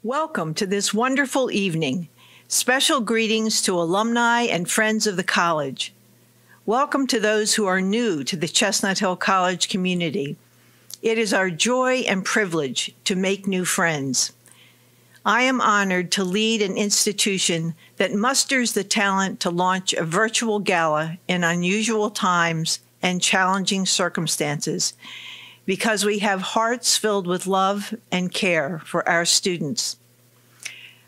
Welcome to this wonderful evening. Special greetings to alumni and friends of the college. Welcome to those who are new to the Chestnut Hill College community. It is our joy and privilege to make new friends. I am honored to lead an institution that musters the talent to launch a virtual gala in unusual times and challenging circumstances, because we have hearts filled with love and care for our students.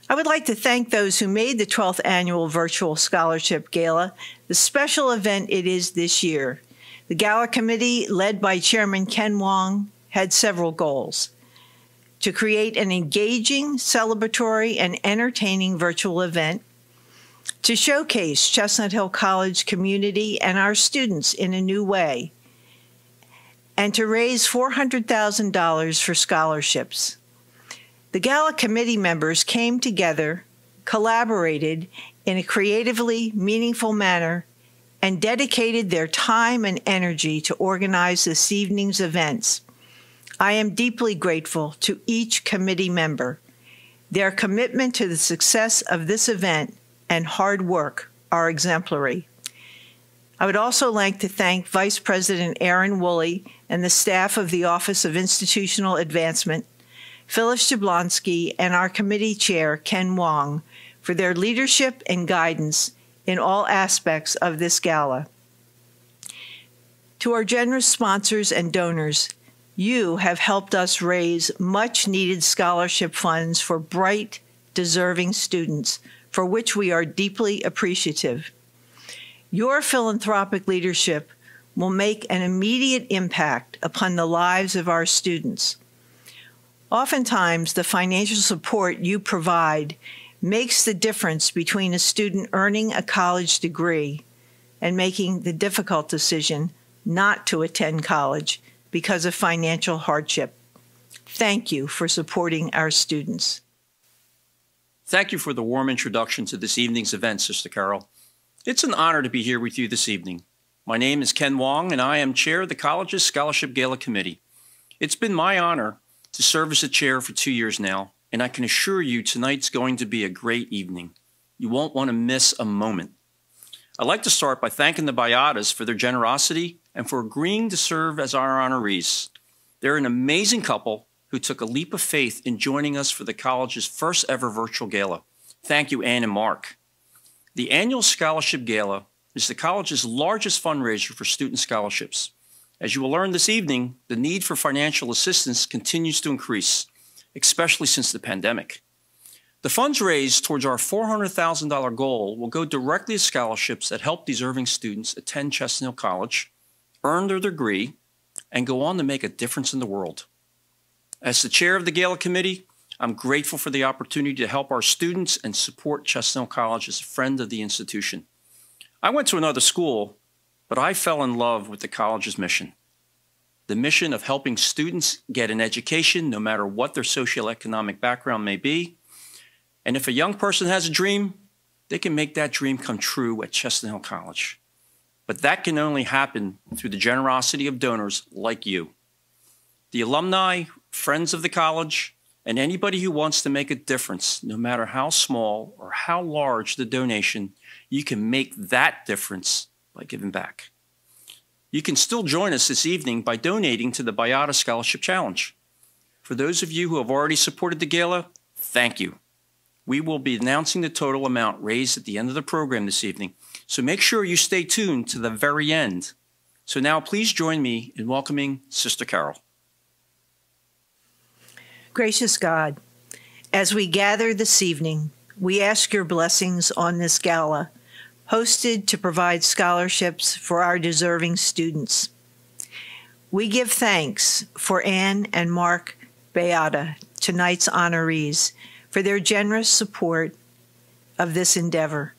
I would like to thank those who made the 12th Annual Virtual Scholarship Gala the special event it is this year. The Gala Committee, led by Chairman Ken Wong, had several goals: to create an engaging, celebratory, and entertaining virtual event, to showcase Chestnut Hill College community and our students in a new way, and to raise $400,000 for scholarships. The Gala Committee members came together, collaborated in a creatively meaningful manner, and dedicated their time and energy to organize this evening's events. I am deeply grateful to each committee member. Their commitment to the success of this event and hard work are exemplary. I would also like to thank Vice President Aaron Woolley and the staff of the Office of Institutional Advancement, Phyllis Jablonski, and our committee chair, Ken Wong, for their leadership and guidance in all aspects of this gala. To our generous sponsors and donors, you have helped us raise much-needed scholarship funds for bright, deserving students, for which we are deeply appreciative. Your philanthropic leadership will make an immediate impact upon the lives of our students. Oftentimes, the financial support you provide makes the difference between a student earning a college degree and making the difficult decision not to attend college because of financial hardship. Thank you for supporting our students. Thank you for the warm introduction to this evening's event, Sister Carol. It's an honor to be here with you this evening. My name is Ken Wong, and I am chair of the college's Scholarship Gala Committee. It's been my honor to serve as the chair for 2 years now, and I can assure you tonight's going to be a great evening. You won't want to miss a moment. I'd like to start by thanking the Bayadas for their generosity and for agreeing to serve as our honorees. They're an amazing couple who took a leap of faith in joining us for the college's first ever virtual gala. Thank you, Ann and Mark. The annual Scholarship Gala is the college's largest fundraiser for student scholarships. As you will learn this evening, the need for financial assistance continues to increase, especially since the pandemic. The funds raised towards our $400,000 goal will go directly to scholarships that help deserving students attend Chestnut Hill College, earn their degree, and go on to make a difference in the world. As the chair of the Gala Committee, I'm grateful for the opportunity to help our students and support Chestnut Hill College as a friend of the institution. I went to another school, but I fell in love with the college's mission. The mission of helping students get an education no matter what their socioeconomic background may be. And if a young person has a dream, they can make that dream come true at Chestnut Hill College. But that can only happen through the generosity of donors like you. The alumni, friends of the college, and anybody who wants to make a difference, no matter how small or how large the donation, you can make that difference by giving back. You can still join us this evening by donating to the Bayada Scholarship Challenge. For those of you who have already supported the gala, thank you. We will be announcing the total amount raised at the end of the program this evening, so make sure you stay tuned to the very end. So now please join me in welcoming Sister Carol. Gracious God, as we gather this evening, we ask your blessings on this gala, hosted to provide scholarships for our deserving students. We give thanks for Ann and Mark Bayada, tonight's honorees, for their generous support of this endeavor.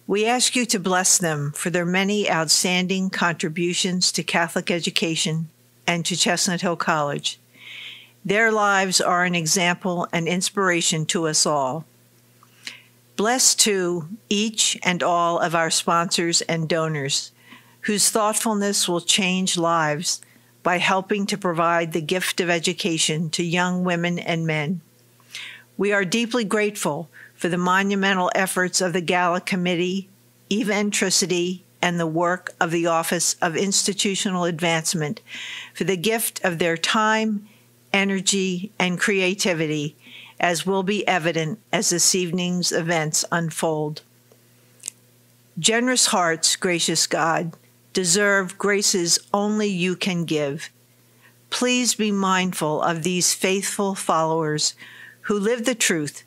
We ask you to bless them for their many outstanding contributions to Catholic education and to Chestnut Hill College. Their lives are an example and inspiration to us all. Bless, too, each and all of our sponsors and donors, whose thoughtfulness will change lives by helping to provide the gift of education to young women and men. We are deeply grateful for the monumental efforts of the Gala Committee, Eventricity, and the work of the Office of Institutional Advancement for the gift of their time, energy, and creativity, as will be evident as this evening's events unfold. Generous hearts, gracious God, deserve graces only you can give. Please be mindful of these faithful followers who live the truth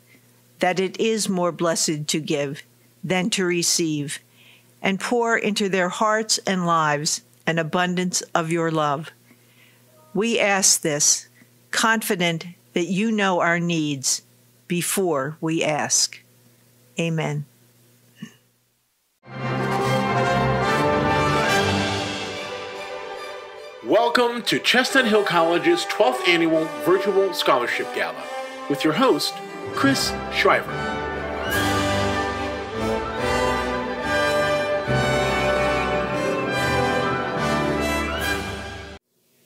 that it is more blessed to give than to receive, and pour into their hearts and lives an abundance of your love. We ask this, confident that you know our needs before we ask. Amen. Welcome to Chestnut Hill College's 12th Annual Virtual Scholarship Gala with your host, Chris Shriver.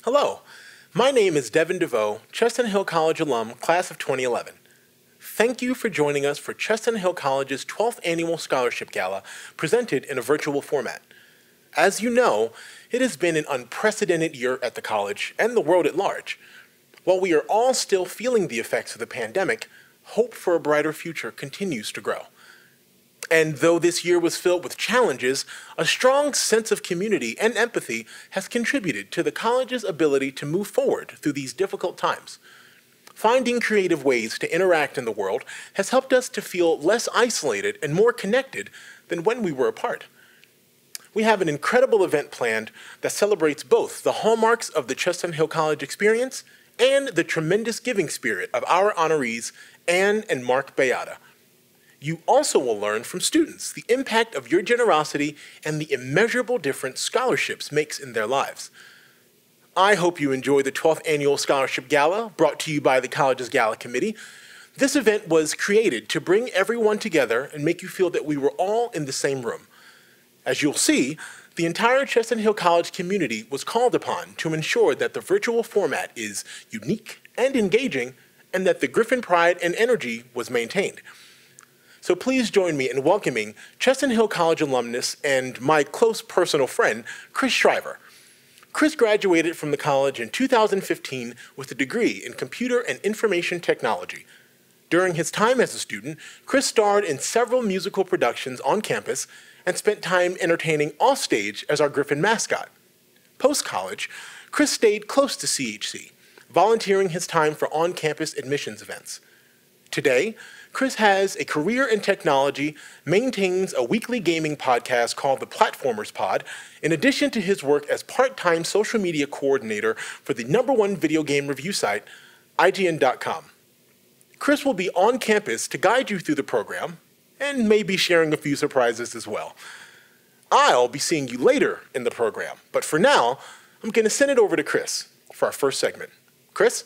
Hello, my name is Devin DeVoe, Chestnut Hill College alum, class of 2011. Thank you for joining us for Chestnut Hill College's 12th Annual Scholarship Gala presented in a virtual format. As you know, it has been an unprecedented year at the college and the world at large. While we are all still feeling the effects of the pandemic, hope for a brighter future continues to grow. And though this year was filled with challenges, a strong sense of community and empathy has contributed to the college's ability to move forward through these difficult times. Finding creative ways to interact in the world has helped us to feel less isolated and more connected than when we were apart. We have an incredible event planned that celebrates both the hallmarks of the Chestnut Hill College experience and the tremendous giving spirit of our honorees, Anne and Mark Beata. You also will learn from students the impact of your generosity and the immeasurable difference scholarships makes in their lives. I hope you enjoy the 12th Annual Scholarship Gala brought to you by the college's Gala Committee. This event was created to bring everyone together and make you feel that we were all in the same room. As you'll see, the entire Chestnut Hill College community was called upon to ensure that the virtual format is unique and engaging, and that the Griffin pride and energy was maintained. So please join me in welcoming Chestnut Hill College alumnus and my close personal friend, Chris Shriver. Chris graduated from the college in 2015 with a degree in Computer and Information Technology. During his time as a student, Chris starred in several musical productions on campus and spent time entertaining offstage as our Griffin mascot. Post-college, Chris stayed close to CHC, volunteering his time for on-campus admissions events. Today, Chris has a career in technology, maintains a weekly gaming podcast called The Platformers Pod, in addition to his work as part-time social media coordinator for the #1 video game review site, IGN.com. Chris will be on campus to guide you through the program, and maybe sharing a few surprises as well. I'll be seeing you later in the program, but for now, I'm going to send it over to Chris for our first segment. Chris?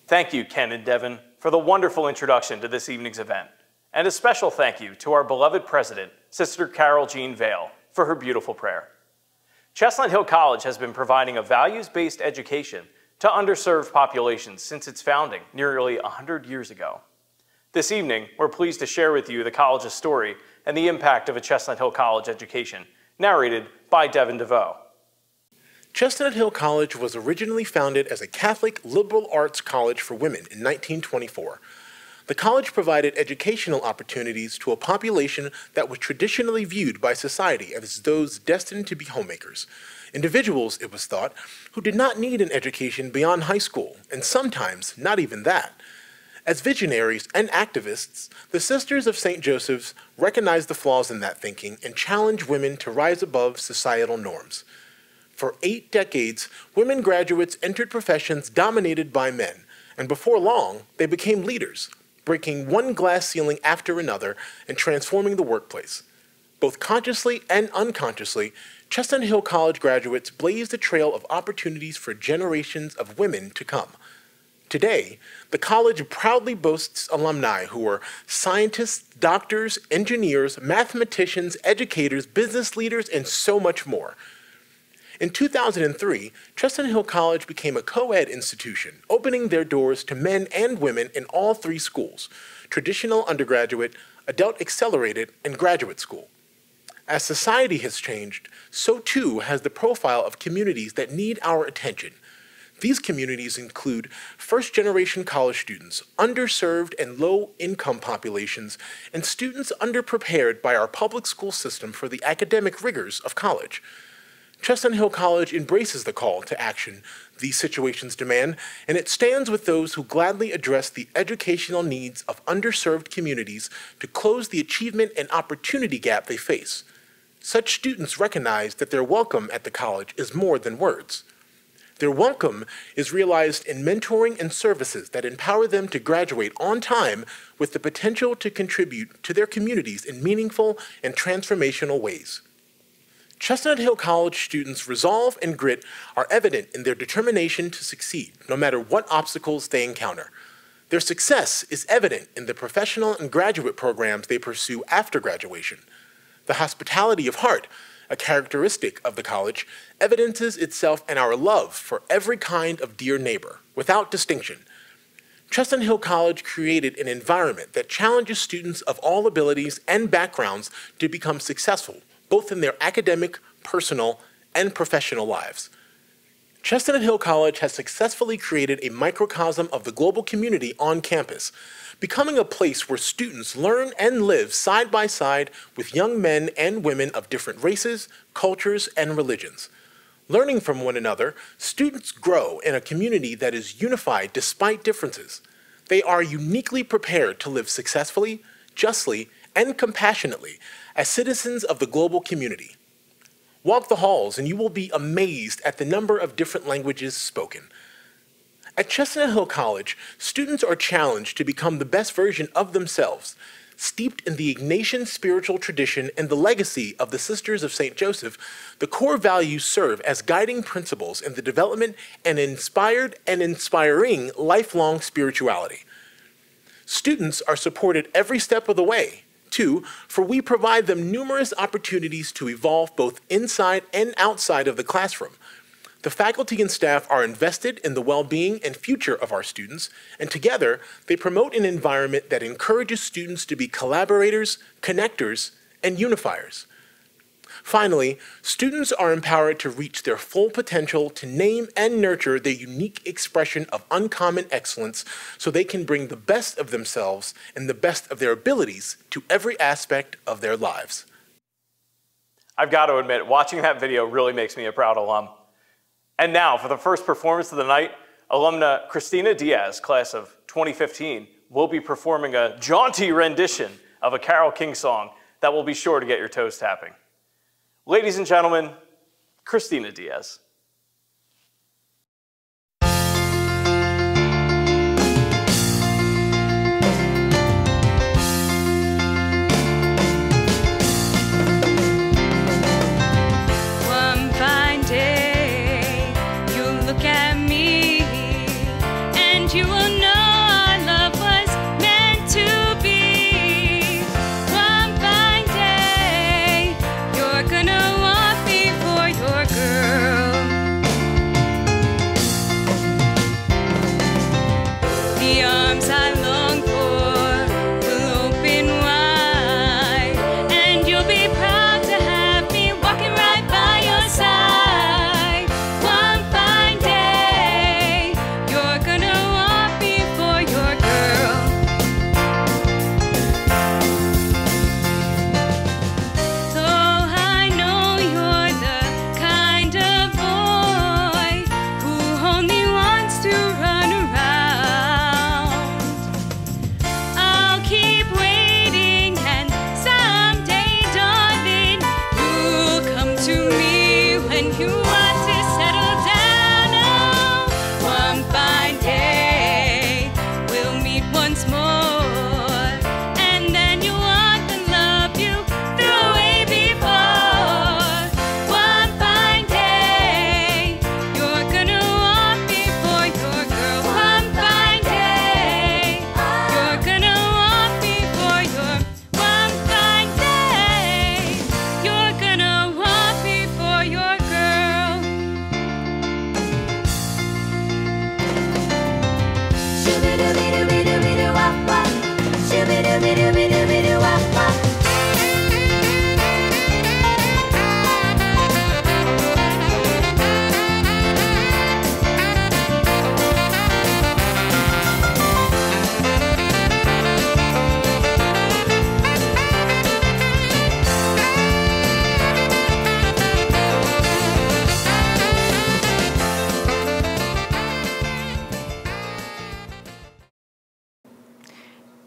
Thank you, Ken and Devin, for the wonderful introduction to this evening's event. And a special thank you to our beloved president, Sister Carol Jean Vale, for her beautiful prayer. Chestnut Hill College has been providing a values-based education to underserved populations since its founding nearly 100 years ago. This evening, we're pleased to share with you the college's story and the impact of a Chestnut Hill College education, narrated by Devin DeVoe. Chestnut Hill College was originally founded as a Catholic liberal arts college for women in 1924. The college provided educational opportunities to a population that was traditionally viewed by society as those destined to be homemakers. Individuals, it was thought, who did not need an education beyond high school, and sometimes not even that. As visionaries and activists, the Sisters of St. Joseph's recognized the flaws in that thinking and challenged women to rise above societal norms. For 8 decades, women graduates entered professions dominated by men, and before long, they became leaders, breaking one glass ceiling after another and transforming the workplace. Both consciously and unconsciously, Chestnut Hill College graduates blazed a trail of opportunities for generations of women to come. Today, the college proudly boasts alumni who are scientists, doctors, engineers, mathematicians, educators, business leaders, and so much more. In 2003, Chestnut Hill College became a co-ed institution, opening their doors to men and women in all three schools: traditional undergraduate, adult accelerated, and graduate school. As society has changed, so too has the profile of communities that need our attention. These communities include first-generation college students, underserved and low-income populations, and students underprepared by our public school system for the academic rigors of college. Chestnut Hill College embraces the call to action these situations demand, and it stands with those who gladly address the educational needs of underserved communities to close the achievement and opportunity gap they face. Such students recognize that their welcome at the college is more than words. Their welcome is realized in mentoring and services that empower them to graduate on time with the potential to contribute to their communities in meaningful and transformational ways. Chestnut Hill College students' resolve and grit are evident in their determination to succeed, no matter what obstacles they encounter. Their success is evident in the professional and graduate programs they pursue after graduation. The hospitality of heart, a characteristic of the college, evidences itself in our love for every kind of dear neighbor, without distinction. Chestnut Hill College created an environment that challenges students of all abilities and backgrounds to become successful, both in their academic, personal, and professional lives. Chestnut Hill College has successfully created a microcosm of the global community on campus, becoming a place where students learn and live side by side with young men and women of different races, cultures, and religions. Learning from one another, students grow in a community that is unified despite differences. They are uniquely prepared to live successfully, justly, and compassionately as citizens of the global community. Walk the halls and you will be amazed at the number of different languages spoken. At Chestnut Hill College, students are challenged to become the best version of themselves, steeped in the Ignatian spiritual tradition and the legacy of the Sisters of St. Joseph. The core values serve as guiding principles in the development and inspired and inspiring lifelong spirituality. Students are supported every step of the way, too, for we provide them numerous opportunities to evolve both inside and outside of the classroom. The faculty and staff are invested in the well-being and future of our students, and together they promote an environment that encourages students to be collaborators, connectors, and unifiers. Finally, students are empowered to reach their full potential to name and nurture their unique expression of uncommon excellence so they can bring the best of themselves and the best of their abilities to every aspect of their lives. I've got to admit, watching that video really makes me a proud alum. And now, for the first performance of the night, alumna Christina Diaz, class of 2015, will be performing a jaunty rendition of a Carole King song that will be sure to get your toes tapping. Ladies and gentlemen, Christina Diaz. One fine day, you'll look at me, and you will know our love was meant to be. One fine day, you're gonna want me for your girl.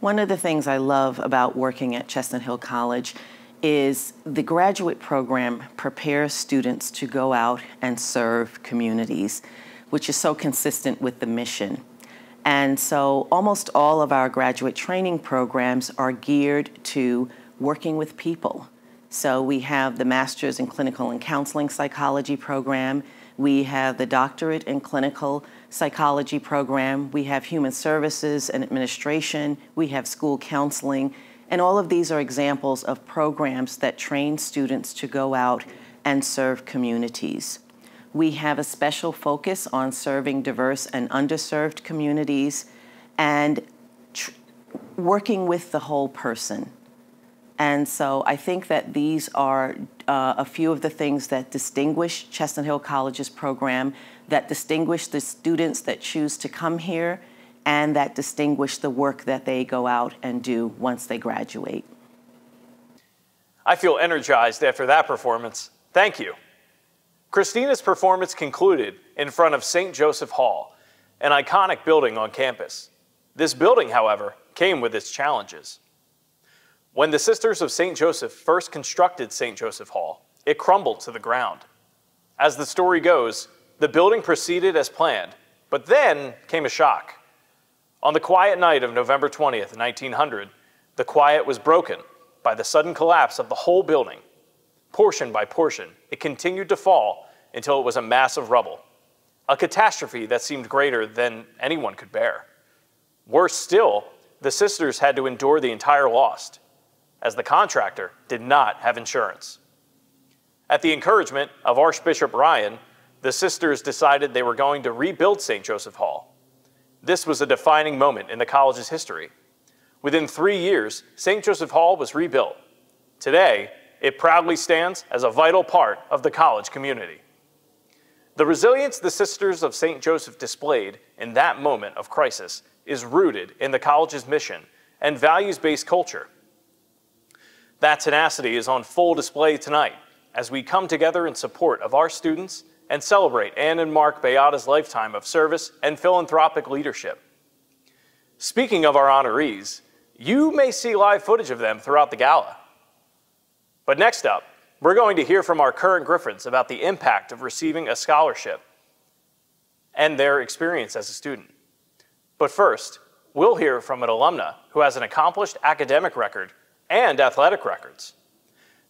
One of the things I love about working at Chestnut Hill College is the graduate program prepares students to go out and serve communities, which is so consistent with the mission. And so almost all of our graduate training programs are geared to working with people. So we have the Master's in Clinical and Counseling Psychology program. We have the Doctorate in Clinical Psychology program. We have Human Services and Administration. We have School Counseling. And all of these are examples of programs that train students to go out and serve communities. We have a special focus on serving diverse and underserved communities and working with the whole person. And so I think that these are a few of the things that distinguish Chestnut Hill College's program, that distinguish the students that choose to come here, and that distinguish the work that they go out and do once they graduate. I feel energized after that performance. Thank you. Christina's performance concluded in front of St. Joseph Hall, an iconic building on campus. This building, however, came with its challenges. When the Sisters of St. Joseph first constructed St. Joseph Hall, it crumbled to the ground. As the story goes, the building proceeded as planned, but then came a shock. On the quiet night of November 20th, 1900, the quiet was broken by the sudden collapse of the whole building. Portion by portion, it continued to fall until it was a mass of rubble, a catastrophe that seemed greater than anyone could bear. Worse still, the sisters had to endure the entire loss, as the contractor did not have insurance. At the encouragement of Archbishop Ryan, the sisters decided they were going to rebuild St. Joseph Hall. This was a defining moment in the college's history. Within 3 years, St. Joseph Hall was rebuilt. Today, it proudly stands as a vital part of the college community. The resilience the Sisters of St. Joseph displayed in that moment of crisis is rooted in the college's mission and values-based culture. That tenacity is on full display tonight as we come together in support of our students and celebrate Ann and Mark Beata's lifetime of service and philanthropic leadership. Speaking of our honorees, you may see live footage of them throughout the gala. But next up, we're going to hear from our current Griffins about the impact of receiving a scholarship and their experience as a student. But first, we'll hear from an alumna who has an accomplished academic record and athletic records.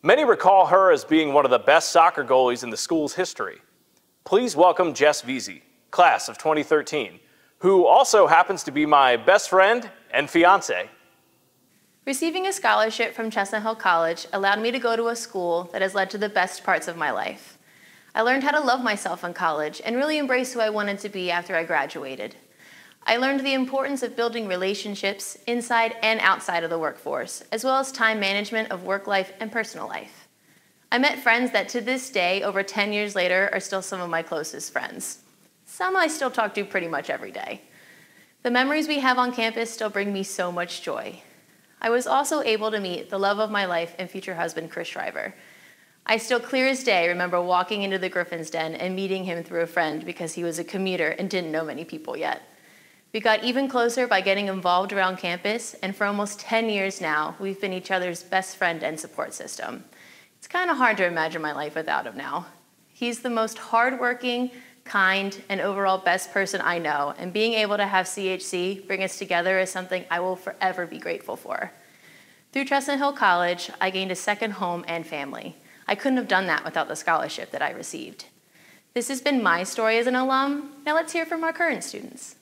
Many recall her as being one of the best soccer goalies in the school's history. Please welcome Jess Veazey, class of 2013, who also happens to be my best friend and fiance. Receiving a scholarship from Chestnut Hill College allowed me to go to a school that has led to the best parts of my life. I learned how to love myself in college and really embrace who I wanted to be after I graduated. I learned the importance of building relationships inside and outside of the workforce, as well as time management of work life and personal life. I met friends that to this day, over 10 years later, are still some of my closest friends. Some I still talk to pretty much every day. The memories we have on campus still bring me so much joy. I was also able to meet the love of my life and future husband, Chris Shriver. I still clear as day remember walking into the Griffin's Den and meeting him through a friend because he was a commuter and didn't know many people yet. We got even closer by getting involved around campus, and for almost 10 years now, we've been each other's best friend and support system. It's kind of hard to imagine my life without him now. He's the most hardworking, kind, and overall best person I know, and being able to have CHC bring us together is something I will forever be grateful for. Through Chestnut Hill College, I gained a second home and family. I couldn't have done that without the scholarship that I received. This has been my story as an alum. Now let's hear from our current students.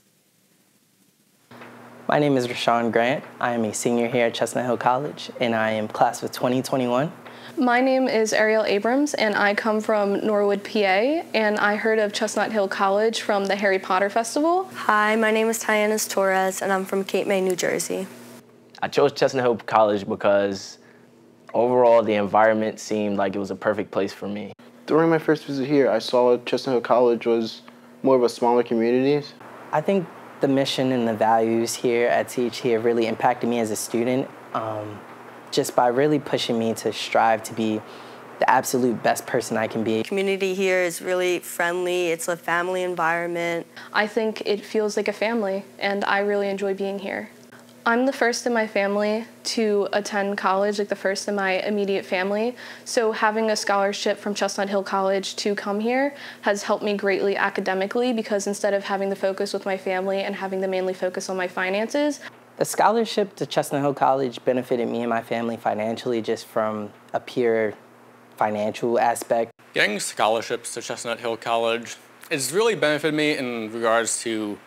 My name is Rashawn Grant. I am a senior here at Chestnut Hill College, and I am class of 2021. My name is Ariel Abrams, and I come from Norwood, PA, and I heard of Chestnut Hill College from the Harry Potter Festival. Hi, my name is Tyanis Torres, and I'm from Cape May, New Jersey. I chose Chestnut Hill College because overall the environment seemed like it was a perfect place for me. During my first visit here, I saw Chestnut Hill College was more of a smaller community. I think the mission and the values here at CHC have really impacted me as a student, just by really pushing me to strive to be the absolute best person I can be. The community here is really friendly. It's a family environment. I think it feels like a family, and I really enjoy being here. I'm the first in my family to attend college, like the first in my immediate family. So having a scholarship from Chestnut Hill College to come here has helped me greatly academically, because instead of having the focus with my family and having to mainly focus on my finances. The scholarship to Chestnut Hill College benefited me and my family financially, just from a pure financial aspect. Getting scholarships to Chestnut Hill College has really benefited me in regards to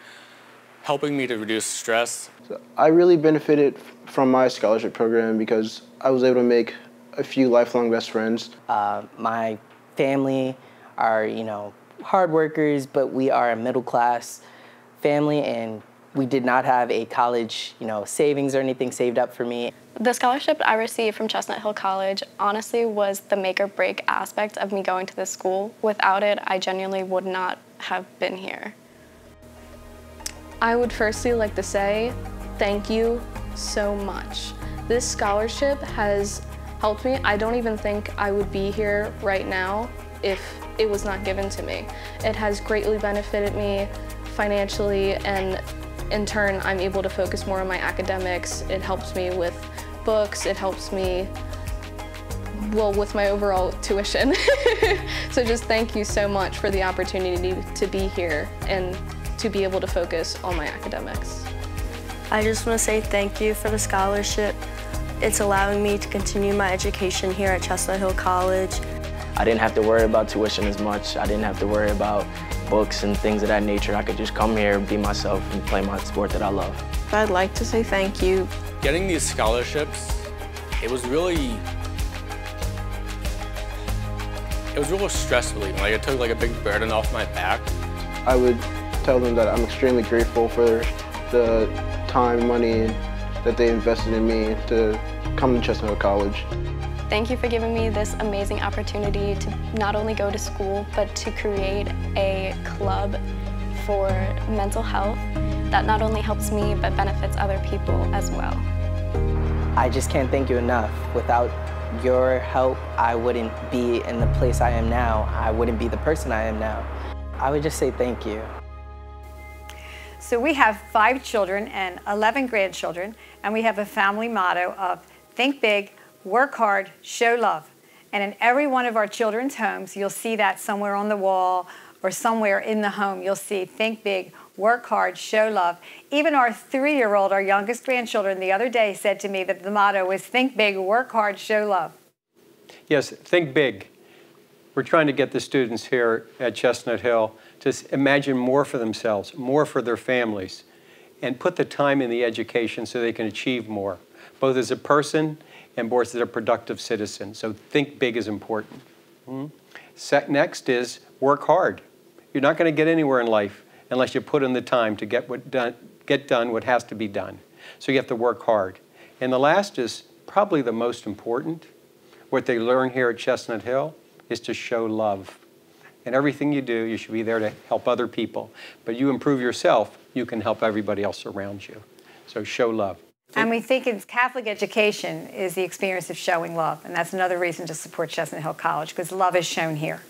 helping me to reduce stress. I really benefited from my scholarship program because I was able to make a few lifelong best friends. My family are, hard workers, but we are a middle class family, and we did not have a college, savings or anything saved up for me. The scholarship I received from Chestnut Hill College honestly was the make or break aspect of me going to this school. Without it, I genuinely would not have been here. I would firstly like to say thank you so much. This scholarship has helped me. I don't even think I would be here right now if it was not given to me. It has greatly benefited me financially, and in turn, I'm able to focus more on my academics. It helps me with books. It helps me, well, with my overall tuition. So just thank you so much for the opportunity to be here and to be able to focus on my academics. I just want to say thank you for the scholarship. It's allowing me to continue my education here at Chestnut Hill College. I didn't have to worry about tuition as much. I didn't have to worry about books and things of that nature. I could just come here, be myself, and play my sport that I love. I'd like to say thank you. Getting these scholarships, it was really stress relieving. Like, it took a big burden off my back. I would tell them that I'm extremely grateful for the time, money that they invested in me to come to Chestnut Hill College. Thank you for giving me this amazing opportunity to not only go to school, but to create a club for mental health that not only helps me, but benefits other people as well. I just can't thank you enough. Without your help, I wouldn't be in the place I am now. I wouldn't be the person I am now. I would just say thank you. So we have 5 children and 11 grandchildren, and we have a family motto of think big, work hard, show love. And in every one of our children's homes, you'll see that somewhere on the wall or somewhere in the home, you'll see think big, work hard, show love. Even our 3-year-old, our youngest grandchildren, the other day said to me that the motto was think big, work hard, show love. Yes, think big. We're trying to get the students here at Chestnut Hill to imagine more for themselves, more for their families, and put the time in the education so they can achieve more, both as a person and both as a productive citizen. So think big is important. Next is work hard. You're not going to get anywhere in life unless you put in the time to get done what has to be done. So you have to work hard. And the last is probably the most important. What they learn here at Chestnut Hill is to show love. And everything you do, you should be there to help other people. But you improve yourself, you can help everybody else around you. So show love. And we think in Catholic education is the experience of showing love. And that's another reason to support Chestnut Hill College, because love is shown here.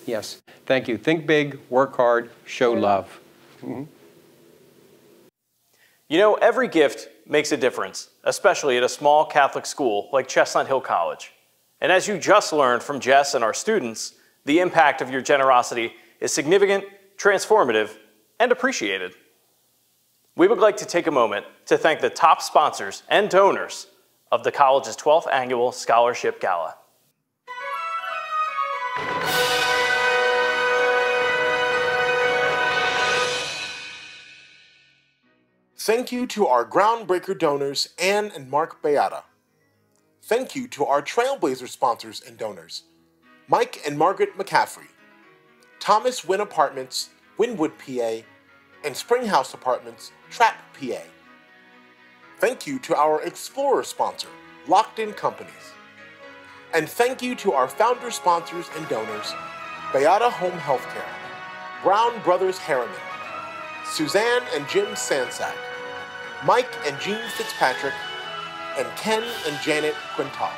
Yes. Thank you. Think big, work hard, show love. You know, every gift makes a difference, especially at a small Catholic school like Chestnut Hill College. And as you just learned from Jess and our students, the impact of your generosity is significant, transformative, and appreciated. We would like to take a moment to thank the top sponsors and donors of the college's 12th Annual Scholarship Gala. Thank you to our groundbreaker donors, Anne and Mark Beata. Thank you to our Trailblazer sponsors and donors, Mike and Margaret McCaffrey, Thomas Wynn Apartments, Wynwood, PA, and Springhouse Apartments, Trapp, PA. Thank you to our Explorer sponsor, Locked In Companies. And thank you to our founder sponsors and donors, Beata Home Healthcare, Brown Brothers Harriman, Suzanne and Jim Sansack, Mike and Jean Fitzpatrick, and Ken and Janet Quintal.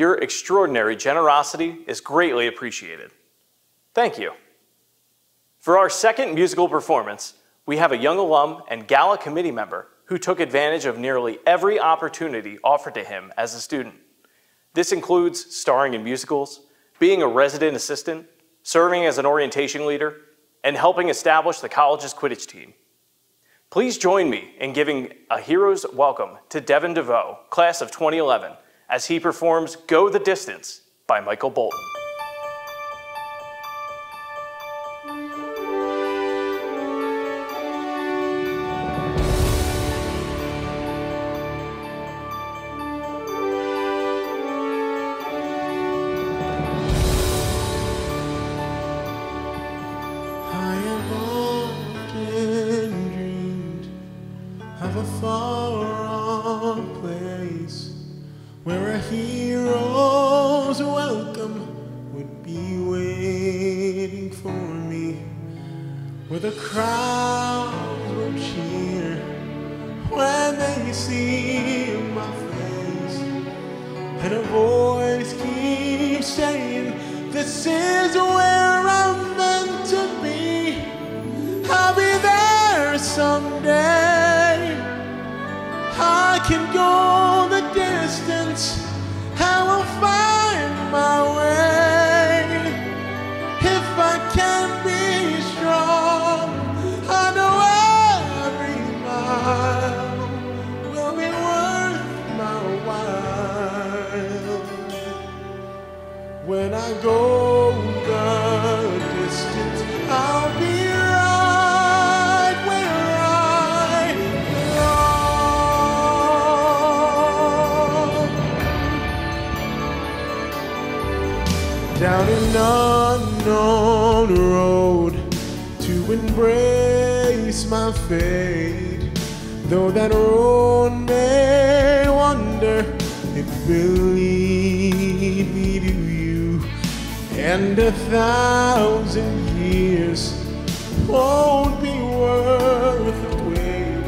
Your extraordinary generosity is greatly appreciated. Thank you. For our second musical performance, we have a young alum and gala committee member who took advantage of nearly every opportunity offered to him as a student. This includes starring in musicals, being a resident assistant, serving as an orientation leader, and helping establish the college's Quidditch team. Please join me in giving a hero's welcome to Devin DeVoe, class of 2011, as he performs Go the Distance by Michael Bolton. Down an unknown road to embrace my fate. Though that road may wander, it will lead me to you. And 1,000 years won't be worth the wait.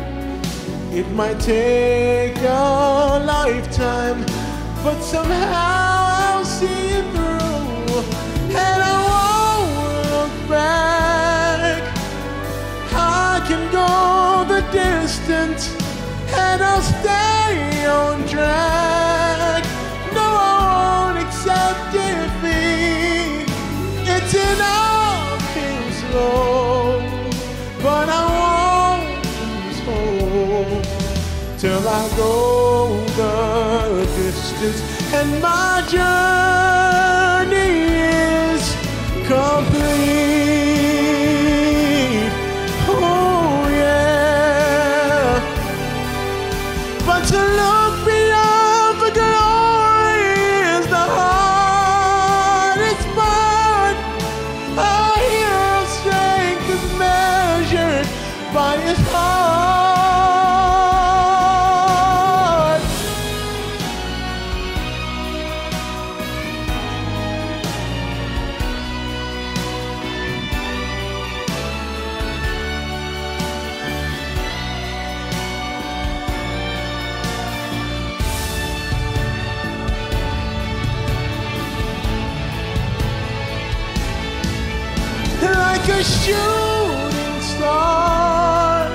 It might take a lifetime, but somehow I'll see it through. And I won't look back. I can go the distance, and I'll stay on track. No, I won't accept defeat. It's an uphill slope, but I won't lose hope till I go the distance, and my journey is complete. Oh yeah, but to look beyond the glory is the hardest part. A hero's strength is measured by his heart. Like a shooting star,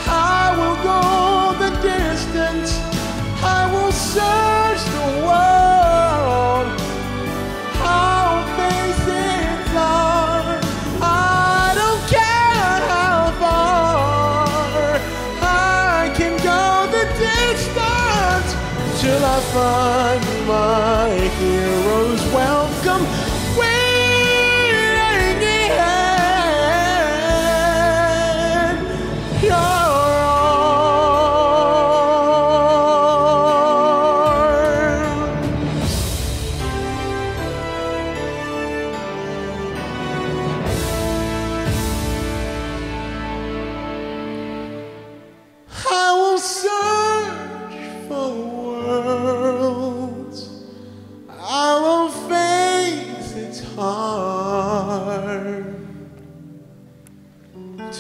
I will go the distance. I will search the world. I'll face its arms. I don't care how far. I can go the distance till I find my hero's welcome.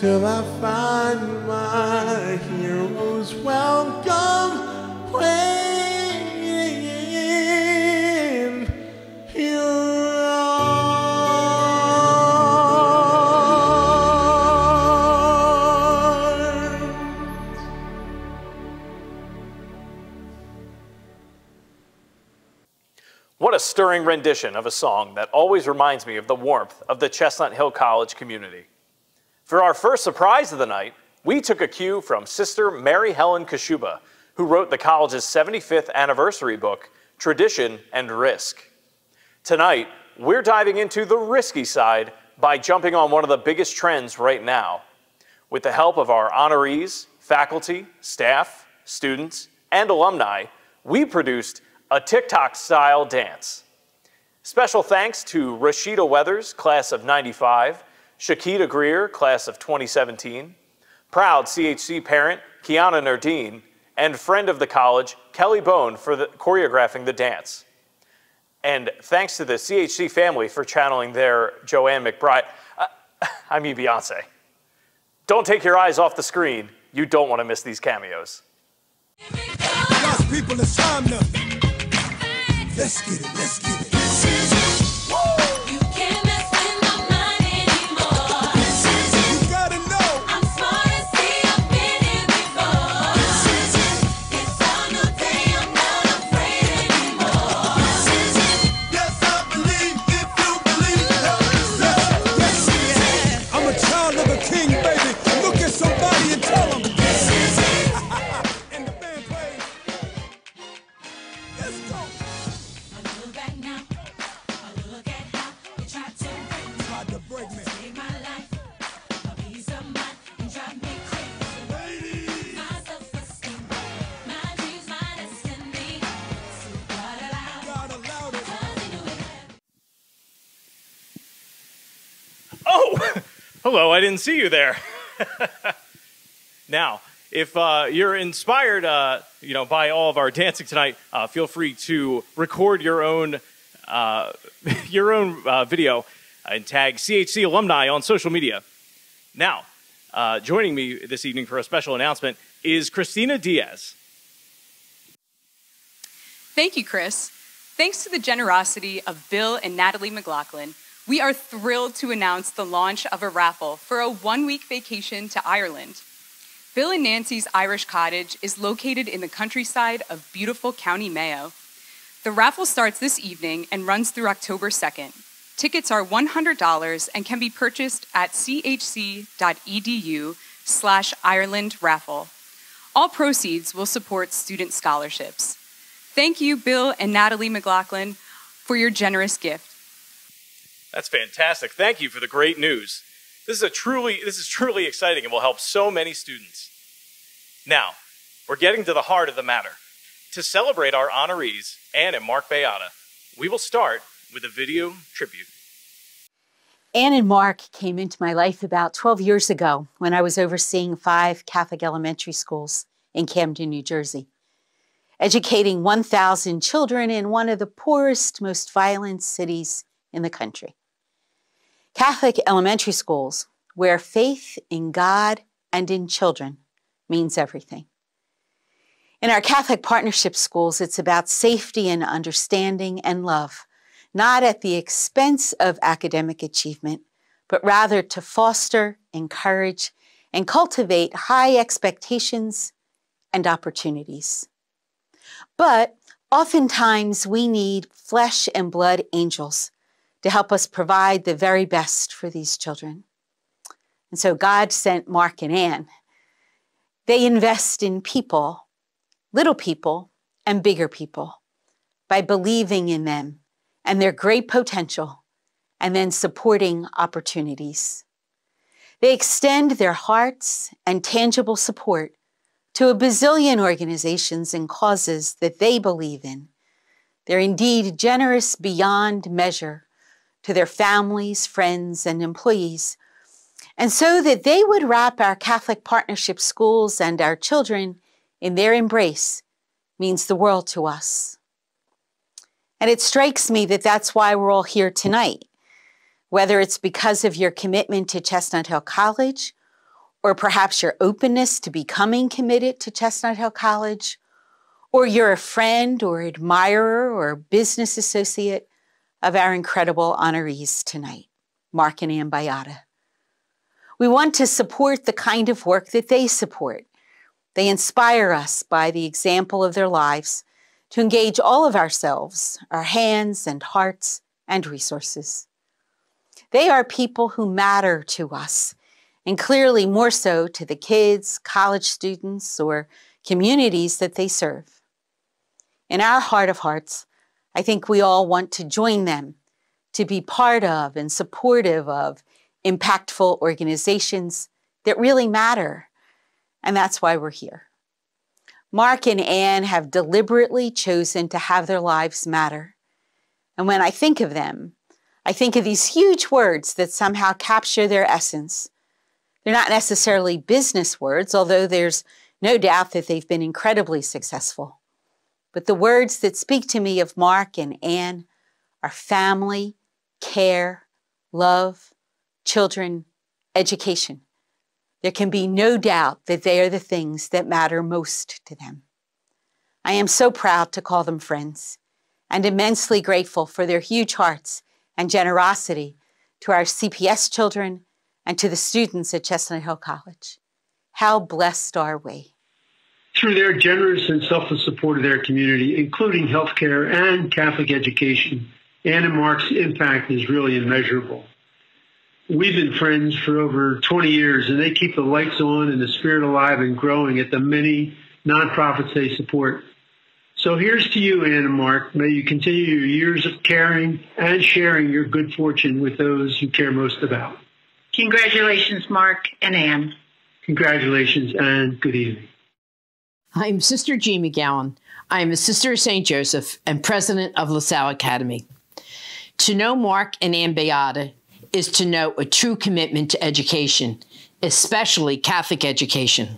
Till I find my hero's welcome waiting. stirring rendition of a song that always reminds me of the warmth of the Chestnut Hill College community. For our first surprise of the night, we took a cue from Sister Mary Helen Kashuba, who wrote the college's 75th anniversary book, Tradition and Risk. Tonight, we're diving into the risky side by jumping on one of the biggest trends right now. With the help of our honorees, faculty, staff, students, and alumni, we produced a TikTok-style dance. Special thanks to Rashida Weathers, class of ~95, Shakita Greer, class of 2017, proud CHC parent Kiana Nardine, and friend of the college, Kelly Bone, for choreographing the dance. And thanks to the CHC family for channeling their Joanne McBride, I mean Beyonce. Don't take your eyes off the screen. You don't want to miss these cameos. God's people, it's time to let's get it, let's get it. This is it. Woo! You can't mess with my mind anymore. This is it. You gotta know I'm smart as see I've been here before. This is it. It's on the day I'm not afraid anymore. This is it. Yes, I believe if you believe. Yes, yes. I'm a child of a king, baby. Look at somebody and tell them. This is it. And the band plays. Let's go. Break me. Save my life, a piece of mind, and drive me crazy. Ladies. My self-esteem, my dreams, my destiny. So God allowed it. Oh, hello, I didn't see you there. Now, if you're inspired by all of our dancing tonight, feel free to record your own video and tag CHC alumni on social media. Now, joining me this evening for a special announcement is Christina Diaz. Thank you, Chris. Thanks to the generosity of Bill and Natalie McLaughlin, we are thrilled to announce the launch of a raffle for a one-week vacation to Ireland. Bill and Nancy's Irish Cottage is located in the countryside of beautiful County Mayo. The raffle starts this evening and runs through October 2nd. Tickets are $100 and can be purchased at chc.edu/Ireland raffle. All proceeds will support student scholarships. Thank you, Bill and Natalie McLaughlin, for your generous gift. That's fantastic. Thank you for the great news. This is truly exciting and will help so many students. Now, we're getting to the heart of the matter. To celebrate our honorees, Anne and Mark Beata, we will start with a video tribute. Anne and Mark came into my life about 12 years ago when I was overseeing 5 Catholic elementary schools in Camden, New Jersey, educating 1,000 children in one of the poorest, most violent cities in the country. Catholic elementary schools, where faith in God and in children means everything. In our Catholic partnership schools, it's about safety and understanding and love, not at the expense of academic achievement, but rather to foster, encourage, and cultivate high expectations and opportunities. But oftentimes we need flesh and blood angels to help us provide the very best for these children. And so God sent Mark and Anne. They invest in people, little people and bigger people, by believing in them and their great potential, and then supporting opportunities. They extend their hearts and tangible support to a bazillion organizations and causes that they believe in. They're indeed generous beyond measure to their families, friends, and employees. And so that they would wrap our Catholic partnership schools and our children in their embrace means the world to us. And it strikes me that that's why we're all here tonight, whether it's because of your commitment to Chestnut Hill College, or perhaps your openness to becoming committed to Chestnut Hill College, or you're a friend or admirer or business associate of our incredible honorees tonight, Mark and Anne Beata. We want to support the kind of work that they support. They inspire us by the example of their lives to engage all of ourselves, our hands and hearts and resources. They are people who matter to us, and clearly more so to the kids, college students, or communities that they serve. In our heart of hearts, I think we all want to join them, to be part of and supportive of impactful organizations that really matter. And that's why we're here. Mark and Ann have deliberately chosen to have their lives matter. And when I think of them, I think of these huge words that somehow capture their essence. They're not necessarily business words, although there's no doubt that they've been incredibly successful. But the words that speak to me of Mark and Ann are family, care, love, children, education. There can be no doubt that they are the things that matter most to them. I am so proud to call them friends and immensely grateful for their huge hearts and generosity to our CPS children and to the students at Chestnut Hill College. How blessed are we? Through their generous and selfless support of their community, including healthcare and Catholic education, Ann and Mark's impact is really immeasurable. We've been friends for over 20 years, and they keep the lights on and the spirit alive and growing at the many nonprofits they support. So here's to you, Ann and Mark. May you continue your years of caring and sharing your good fortune with those you care most about. Congratulations, Mark and Ann. Congratulations and good evening. I'm Sister Jean McGowan. I am a Sister of St. Joseph and President of LaSalle Academy. To know Mark and Ann Beata is to know a true commitment to education, especially Catholic education.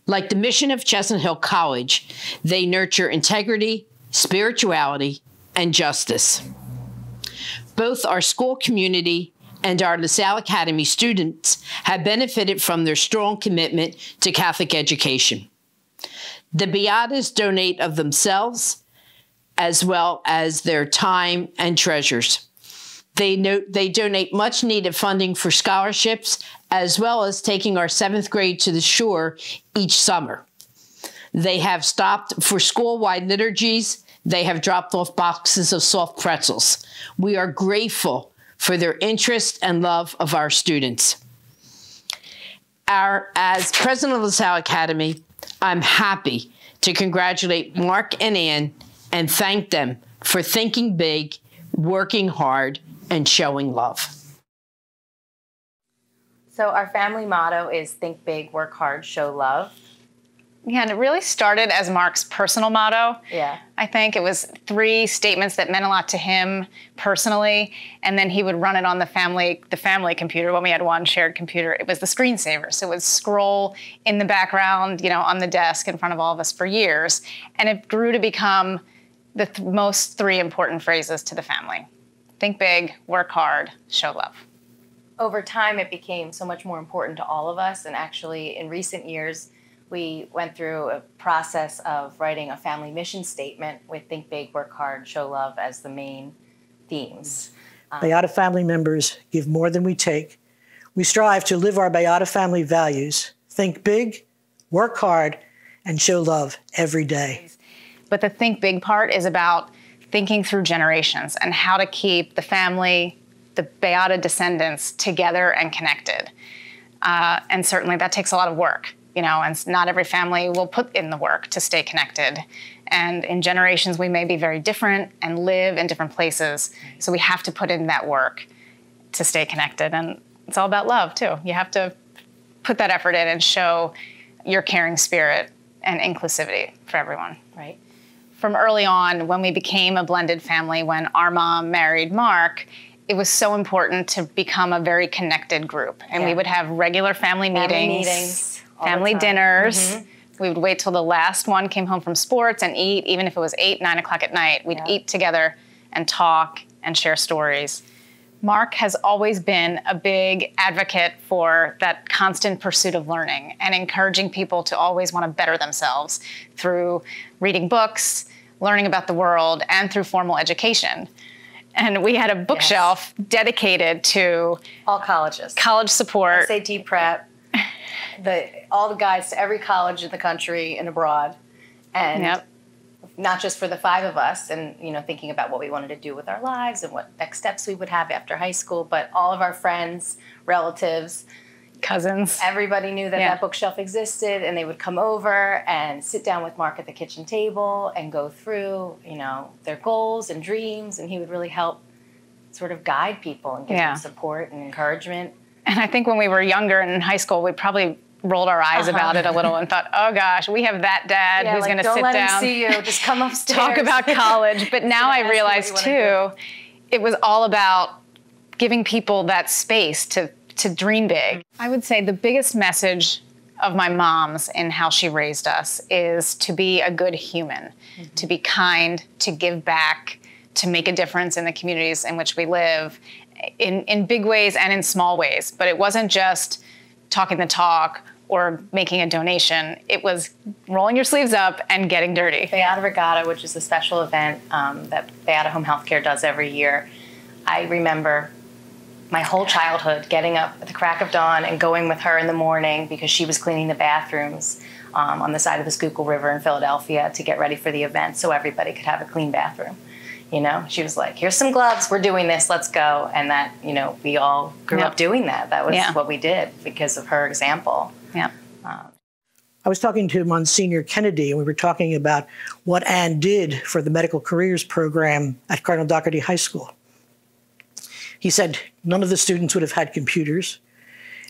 Like the mission of Chestnut Hill College, they nurture integrity, spirituality, and justice. Both our school community and our LaSalle Academy students have benefited from their strong commitment to Catholic education. The Beatas donate of themselves as well as their time and treasures. They donate much needed funding for scholarships, as well as taking our 7th grade to the shore each summer. They have stopped for school-wide liturgies. They have dropped off boxes of soft pretzels. We are grateful for their interest and love of our students. As president of LaSalle Academy, I'm happy to congratulate Mark and Ann and thank them for thinking big, working hard, and showing love. So our family motto is think big, work hard, show love. Yeah, and it really started as Mark's personal motto. Yeah. I think it was 3 statements that meant a lot to him personally, and then he would run it on the family computer when we had one shared computer. It was the screensaver, so it would scroll in the background, on the desk in front of all of us for years, and it grew to become the most 3 important phrases to the family. Think big, work hard, show love. Over time, it became so much more important to all of us, and actually in recent years, we went through a process of writing a family mission statement with Think Big, Work Hard, Show Love as the main themes. Beata family members give more than we take. We strive to live our Beata family values, think big, work hard, and show love every day. But the think big part is about thinking through generations and how to keep the family, the Beata descendants together and connected. And certainly that takes a lot of work. And not every family will put in the work to stay connected. And in generations, we may be very different and live in different places. So we have to put in that work to stay connected. And it's all about love, too. You have to put that effort in and show your caring spirit and inclusivity for everyone. Right. From early on, when we became a blended family, when our mom married Mark, it was so important to become a very connected group. And we would have regular family meetings. Family dinners. Mm-hmm. We would wait till the last one came home from sports and eat, even if it was 8, 9 o'clock at night. We'd eat together and talk and share stories. Mark has always been a big advocate for that constant pursuit of learning and encouraging people to always want to better themselves through reading books, learning about the world, and through formal education. And we had a bookshelf dedicated to all colleges, college support, SAT prep, all the guides to every college in the country and abroad. And not just for the 5 of us and, thinking about what we wanted to do with our lives and what next steps we would have after high school, but all of our friends, relatives, cousins. Everybody knew that that bookshelf existed, and they would come over and sit down with Mark at the kitchen table and go through, their goals and dreams, and he would really help sort of guide people and give them support and encouragement. And I think when we were younger and in high school, we probably rolled our eyes about it a little and thought, oh gosh, we have that dad who's going to sit down. Don't let him see you, just come upstairs. Talk about college. But now I realize too, it was all about giving people that space to dream big. I would say the biggest message of my mom's and how she raised us is to be a good human, to be kind, to give back, to make a difference in the communities in which we live, in big ways and in small ways. But it wasn't just talking the talk or making a donation. It was rolling your sleeves up and getting dirty. Beata Regatta, which is a special event that Beata Home Healthcare does every year. I remember my whole childhood getting up at the crack of dawn and going with her in the morning because she was cleaning the bathrooms on the side of the Schuylkill River in Philadelphia to get ready for the event so everybody could have a clean bathroom. She was like, here's some gloves, we're doing this, let's go. And that, we all grew up doing that. That was what we did because of her example. Yeah. I was talking to Monsignor Kennedy, and we were talking about what Ann did for the medical careers program at Cardinal Doherty High School. He said none of the students would have had computers,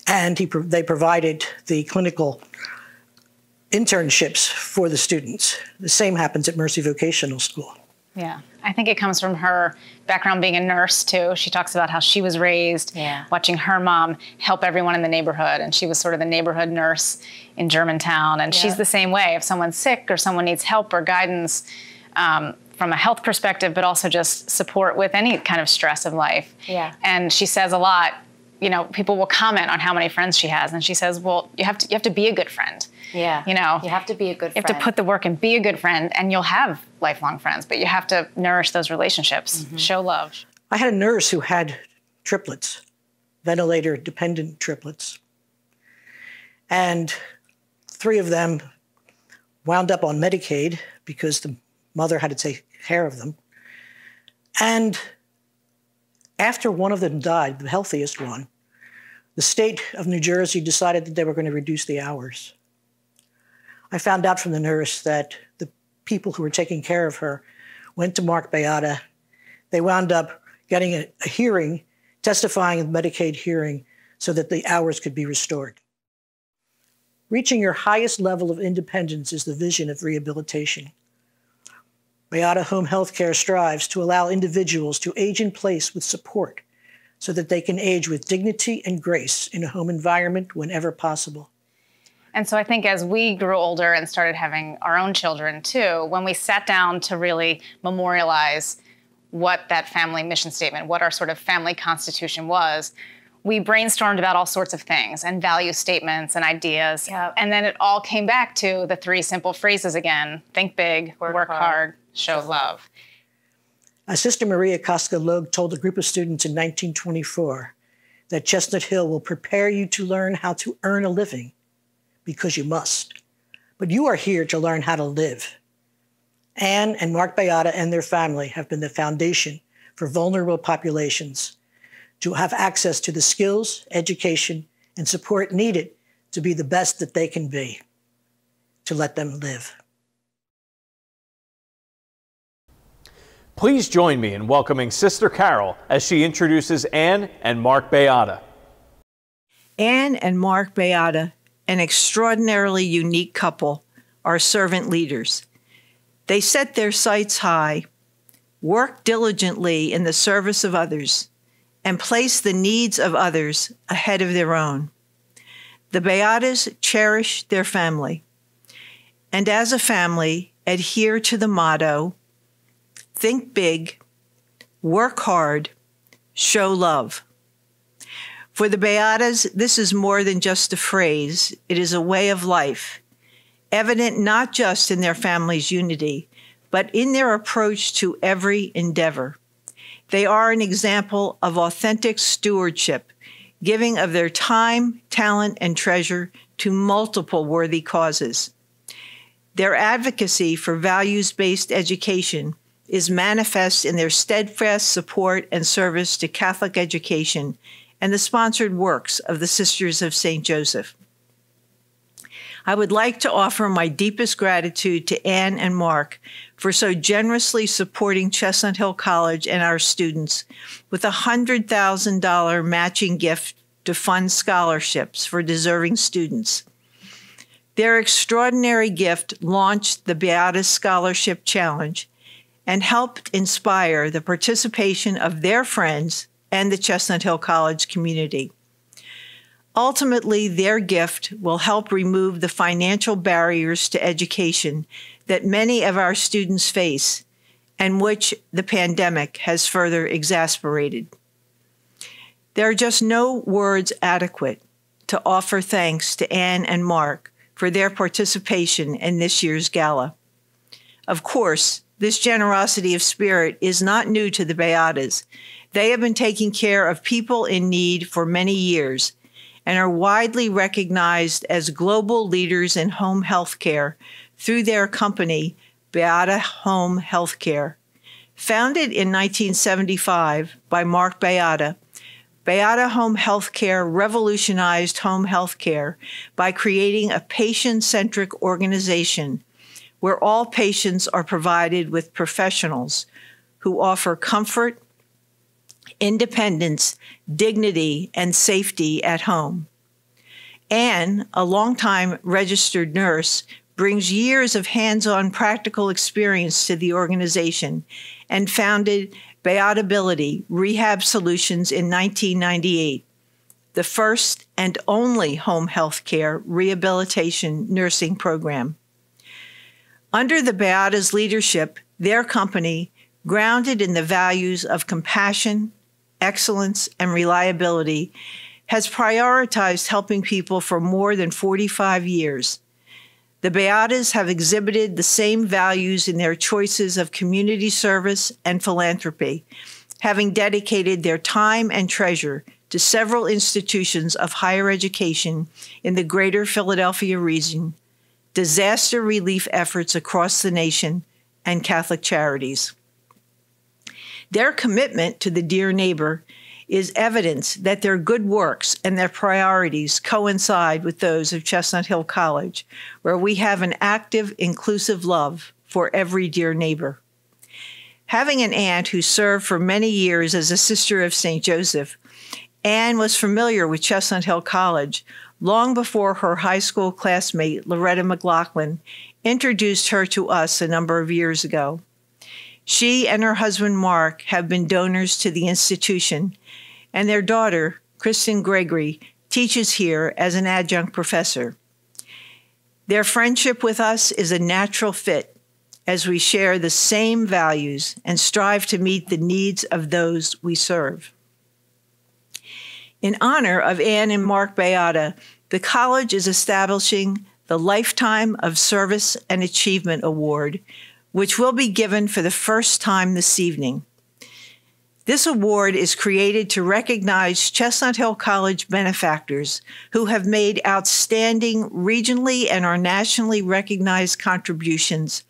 and they provided the clinical internships for the students. The same happens at Mercy Vocational School. Yeah, I think it comes from her background being a nurse too. She talks about how she was raised watching her mom help everyone in the neighborhood, and she was sort of the neighborhood nurse in Germantown. And she's the same way. If someone's sick or someone needs help or guidance from a health perspective, but also just support with any kind of stress of life. Yeah. And she says a lot, people will comment on how many friends she has, and she says, well, you have to be a good friend. Yeah. You have to be a good friend. You have to put the work and be a good friend, and you'll have lifelong friends, but you have to nourish those relationships, show love. I had a nurse who had triplets, ventilator-dependent triplets. And 3 of them wound up on Medicaid because the mother had to take care of them. And after one of them died, the healthiest one, the state of New Jersey decided that they were going to reduce the hours. I found out from the nurse that the people who were taking care of her went to Mark Beata. They wound up getting a hearing, testifying in the Medicaid hearing, so that the hours could be restored. Reaching your highest level of independence is the vision of rehabilitation. Beata Home Healthcare strives to allow individuals to age in place with support so that they can age with dignity and grace in a home environment whenever possible. And so I think as we grew older and started having our own children too, when we sat down to really memorialize what that family mission statement, what our sort of family constitution was, we brainstormed about all sorts of things and value statements and ideas. Yep. And then it all came back to the 3 simple phrases again: think big, work hard, show love. Sister Maria Casca-Logue told a group of students in 1924 that Chestnut Hill will prepare you to learn how to earn a living, because you must. But you are here to learn how to live. Ann and Mark Beata and their family have been the foundation for vulnerable populations to have access to the skills, education, and support needed to be the best that they can be, to let them live. Please join me in welcoming Sister Carol as she introduces Ann and Mark Beata. Ann and Mark Beata, an extraordinarily unique couple, are servant leaders. They set their sights high, work diligently in the service of others, and place the needs of others ahead of their own. The Beatas cherish their family, and as a family, adhere to the motto, think big, work hard, show love. For the Beatas, this is more than just a phrase. It is a way of life, evident not just in their family's unity, but in their approach to every endeavor. They are an example of authentic stewardship, giving of their time, talent, and treasure to multiple worthy causes. Their advocacy for values-based education is manifest in their steadfast support and service to Catholic education and the sponsored works of the Sisters of St. Joseph. I would like to offer my deepest gratitude to Anne and Mark for so generously supporting Chestnut Hill College and our students with a $100,000 matching gift to fund scholarships for deserving students. Their extraordinary gift launched the Beata Scholarship Challenge and helped inspire the participation of their friends and the Chestnut Hill College community. Ultimately, their gift will help remove the financial barriers to education that many of our students face and which the pandemic has further exacerbated. There are just no words adequate to offer thanks to Anne and Mark for their participation in this year's gala. Of course, this generosity of spirit is not new to the Beatas. They have been taking care of people in need for many years and are widely recognized as global leaders in home health care through their company, Beata Home Healthcare. Founded in 1975 by Mark Beata, Beata Home Healthcare revolutionized home healthcare by creating a patient-centric organization where all patients are provided with professionals who offer comfort, independence, dignity, and safety at home. Anne, a longtime registered nurse, brings years of hands-on practical experience to the organization and founded Beatability Rehab Solutions in 1998, the first and only home health care rehabilitation nursing program. Under the Beata's leadership, their company, grounded in the values of compassion, excellence, and reliability, has prioritized helping people for more than 45 years. The Beatas have exhibited the same values in their choices of community service and philanthropy, having dedicated their time and treasure to several institutions of higher education in the greater Philadelphia region, disaster relief efforts across the nation, and Catholic charities. Their commitment to the dear neighbor is evidence that their good works and their priorities coincide with those of Chestnut Hill College, where we have an active, inclusive love for every dear neighbor. Having an aunt who served for many years as a Sister of St. Joseph, Anne was familiar with Chestnut Hill College long before her high school classmate, Loretta McLaughlin, introduced her to us a number of years ago. She and her husband, Mark, have been donors to the institution, and their daughter, Kristen Gregory, teaches here as an adjunct professor. Their friendship with us is a natural fit as we share the same values and strive to meet the needs of those we serve. In honor of Anne and Mark Beata, the college is establishing the Lifetime of Service and Achievement Award, which will be given for the first time this evening. This award is created to recognize Chestnut Hill College benefactors who have made outstanding regionally and or nationally recognized contributions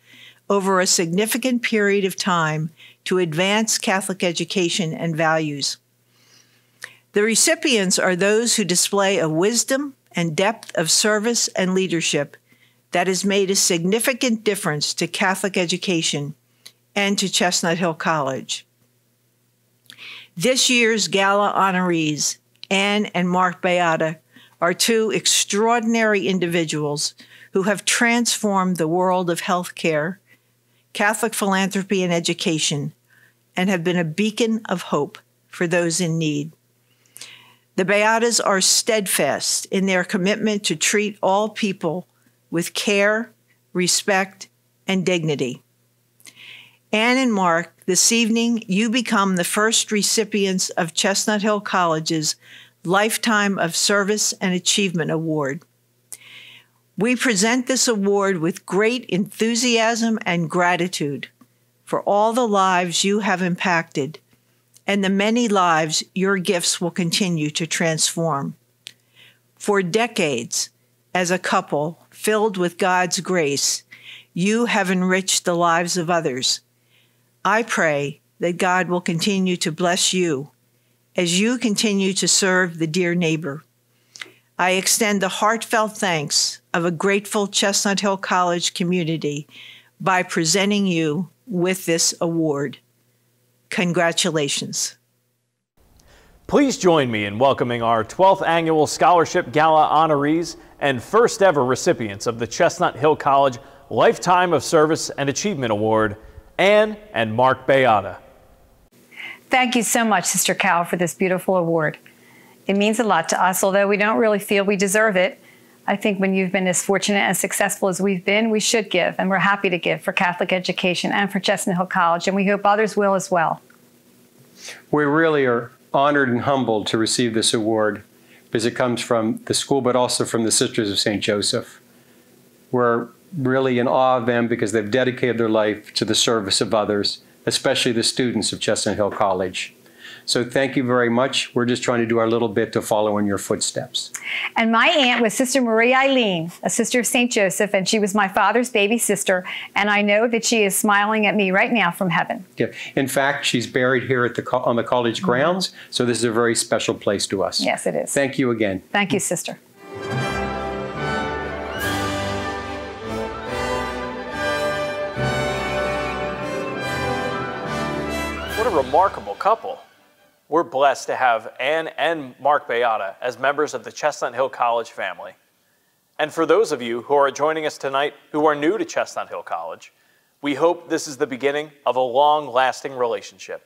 over a significant period of time to advance Catholic education and values. The recipients are those who display a wisdom and depth of service and leadership that has made a significant difference to Catholic education and to Chestnut Hill College. This year's gala honorees, Anne and Mark Beata, are two extraordinary individuals who have transformed the world of healthcare, Catholic philanthropy, and education, and have been a beacon of hope for those in need. The Beatas are steadfast in their commitment to treat all people with care, respect, and dignity. Anne and Mark, this evening you become the first recipients of Chestnut Hill College's Lifetime of Service and Achievement Award. We present this award with great enthusiasm and gratitude for all the lives you have impacted and the many lives your gifts will continue to transform. For decades, as a couple filled with God's grace, You have enriched the lives of others. I pray that God will continue to bless you as you continue to serve the dear neighbor. I extend the heartfelt thanks of a grateful Chestnut Hill College community by presenting you with this award. Congratulations. Please join me in welcoming our 12th Annual Scholarship Gala honorees and first ever recipients of the Chestnut Hill College Lifetime of Service and Achievement Award, Ann and Mark Beata. Thank you so much, Sister Cal, for this beautiful award. It means a lot to us, although we don't really feel we deserve it. I think when you've been as fortunate and successful as we've been, we should give, and we're happy to give for Catholic education and for Chestnut Hill College, and we hope others will as well. We really are honored and humbled to receive this award because it comes from the school, but also from the Sisters of St. Joseph. We're really in awe of them because they've dedicated their life to the service of others, especially the students of Chestnut Hill College. So thank you very much. We're just trying to do our little bit to follow in your footsteps. And my aunt was Sister Marie Eileen, a sister of St. Joseph, and she was my father's baby sister, and I know that she is smiling at me right now from heaven. Yeah. In fact, she's buried here at on the college grounds, so this is a very special place to us. Yes, it is. Thank you again. Thank you, sister. What a remarkable couple. We're blessed to have Ann and Mark Beata as members of the Chestnut Hill College family. And for those of you who are joining us tonight who are new to Chestnut Hill College, we hope this is the beginning of a long-lasting relationship.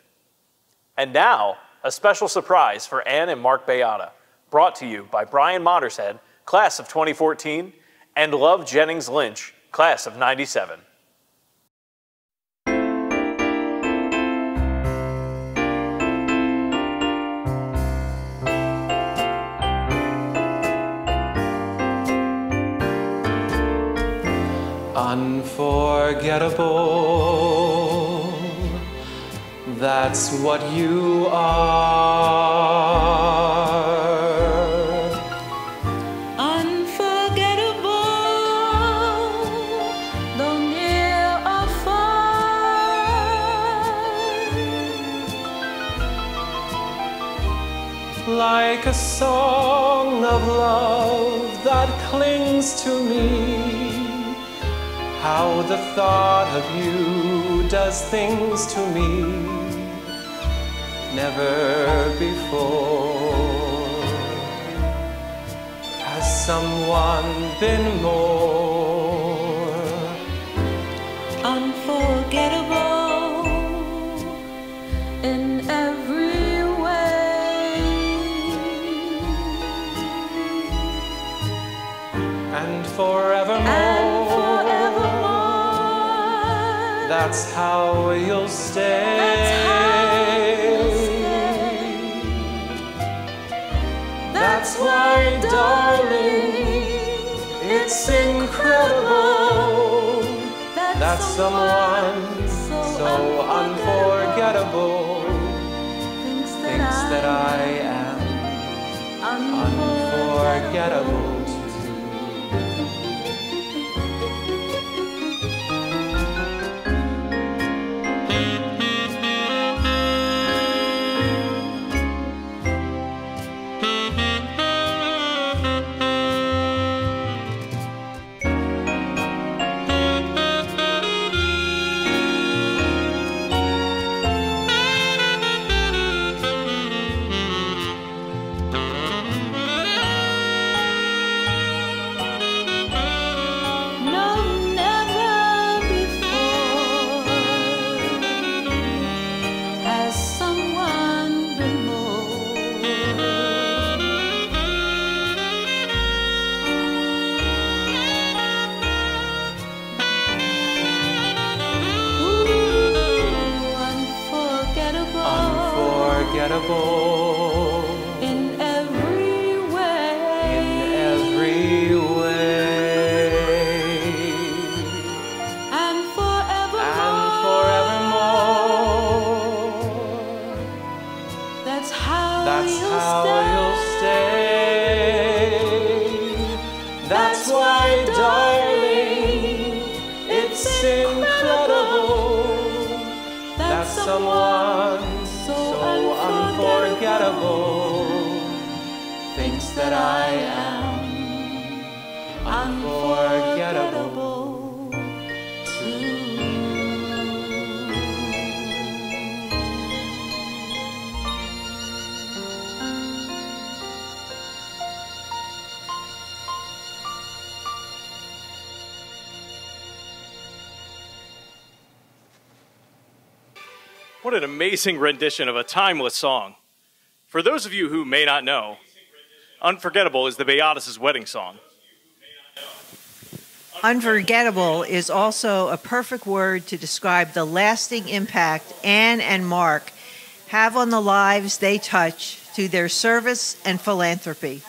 And now, a special surprise for Ann and Mark Beata, brought to you by Brian Mottershead, class of 2014, and Love Jennings Lynch, class of 97. Unforgettable, that's what you are. Unforgettable, though near or far. Like a song of love that clings to me. How the thought of you does things to me never before. Has someone been more Unforgettable in every way. and forevermore? That's how you'll stay. That's why, darling, it's incredible that someone so unforgettable thinks that I am unforgettable. In every way. In every way. And forevermore. That's how you'll stay. That's why, darling, it's unforgettable thinks that I am unforgettable too. What an amazing rendition of a timeless song. For those of you who may not know, Unforgettable is the Beatus' wedding song. Unforgettable is also a perfect word to describe the lasting impact Anne and Mark have on the lives they touch through their service and philanthropy.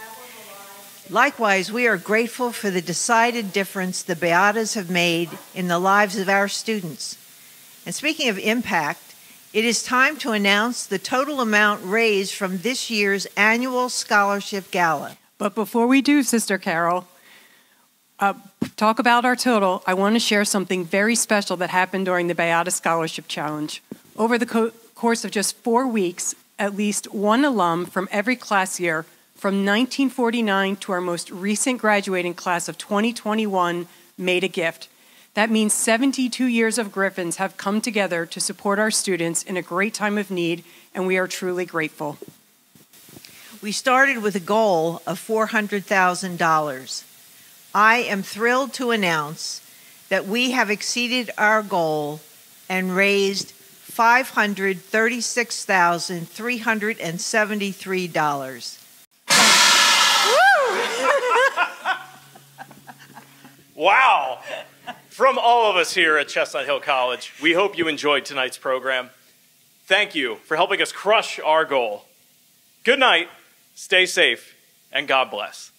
Likewise, we are grateful for the decided difference the Beatas have made in the lives of our students. And speaking of impact, it is time to announce the total amount raised from this year's annual scholarship gala. But before we do, Sister Carol, talk about our total, I want to share something very special that happened during the Beata Scholarship Challenge. Over the course of just 4 weeks, at least one alum from every class year, from 1949 to our most recent graduating class of 2021, made a gift. That means 72 years of Griffins have come together to support our students in a great time of need, and we are truly grateful. We started with a goal of $400,000. I am thrilled to announce that we have exceeded our goal and raised $536,373. Wow! From all of us here at Chestnut Hill College, we hope you enjoyed tonight's program. Thank you for helping us crush our goal. Good night, stay safe, and God bless.